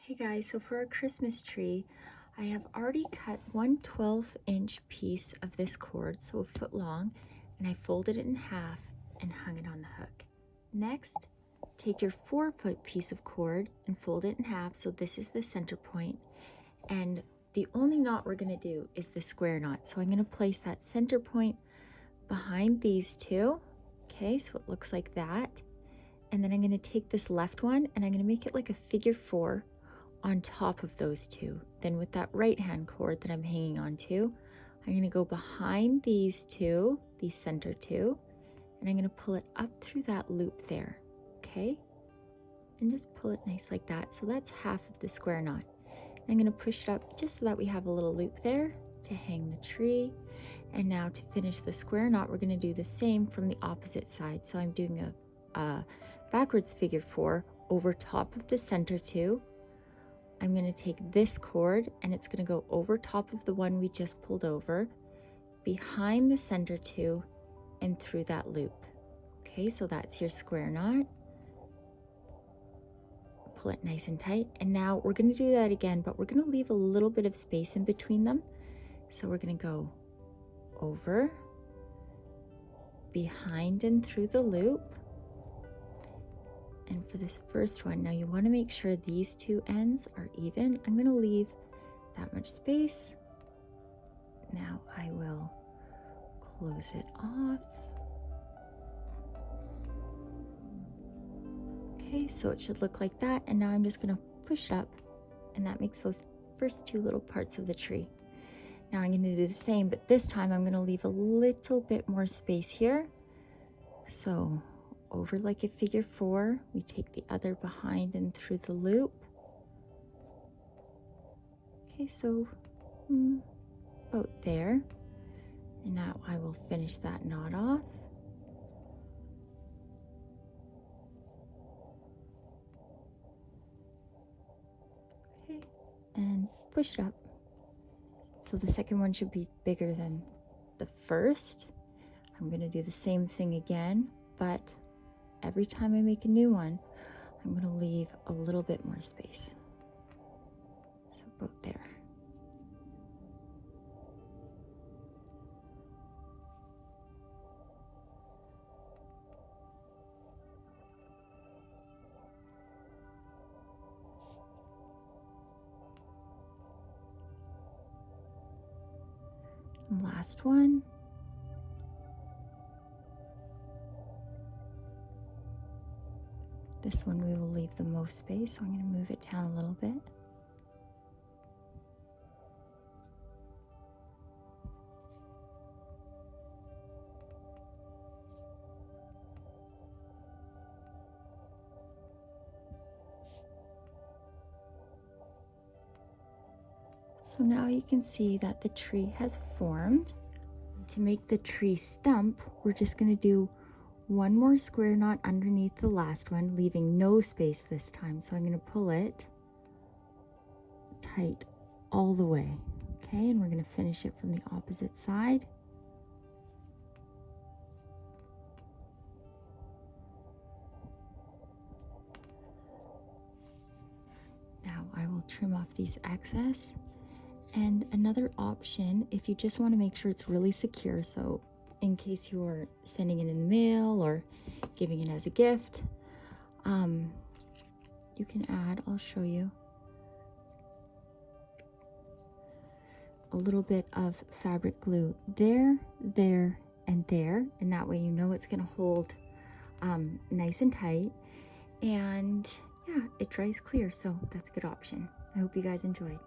Hey guys, so for our Christmas tree, I have already cut one 12-inch piece of this cord, so a foot long, and I folded it in half and hung it on the hook. Next, take your 4-foot piece of cord and fold it in half, so this is the center point, and the only knot we're going to do is the square knot. So I'm going to place that center point behind these two, okay, so it looks like that, and then I'm going to take this left one and I'm going to make it like a figure 4 on top of those two. Then with that right hand cord that I'm hanging on to, I'm going to go behind these two, these center two, and I'm going to pull it up through that loop there, okay? And just pull it nice like that. So that's half of the square knot. I'm going to push it up just so that we have a little loop there to hang the tree. And now to finish the square knot, we're going to do the same from the opposite side. So I'm doing a backwards figure 4 over top of the center two. I'm going to take this cord and it's going to go over top of the one we just pulled over, behind the center two, and through that loop. Okay, so that's your square knot. Pull it nice and tight. And now we're going to do that again, but we're going to leave a little bit of space in between them. So we're going to go over, behind and through the loop. And for this first one, now you want to make sure these two ends are even. I'm going to leave that much space. Now I will close it off. Okay, so it should look like that. And now I'm just going to push it up, and that makes those first two little parts of the tree. Now I'm going to do the same, but this time I'm going to leave a little bit more space here. So over like a figure 4, we take the other behind and through the loop. Okay, so about there. And now I will finish that knot off. Okay, and push it up. So the second one should be bigger than the first. I'm going to do the same thing again, but every time I make a new one, I'm going to leave a little bit more space. So about there. And last one. This one we will leave the most space, so I'm going to move it down a little bit. So now you can see that the tree has formed. To make the tree stump, we're just going to do one more square knot underneath the last one, leaving no space this time. So I'm going to pull it tight all the way. Okay, and we're going to finish it from the opposite side. Now I will trim off these excess. And another option, if you just want to make sure it's really secure, so in case you're sending it in the mail or giving it as a gift, you can add, I'll show you, a little bit of fabric glue there, there, and there, and that way you know it's going to hold nice and tight, and yeah, it dries clear, so that's a good option. I hope you guys enjoyed.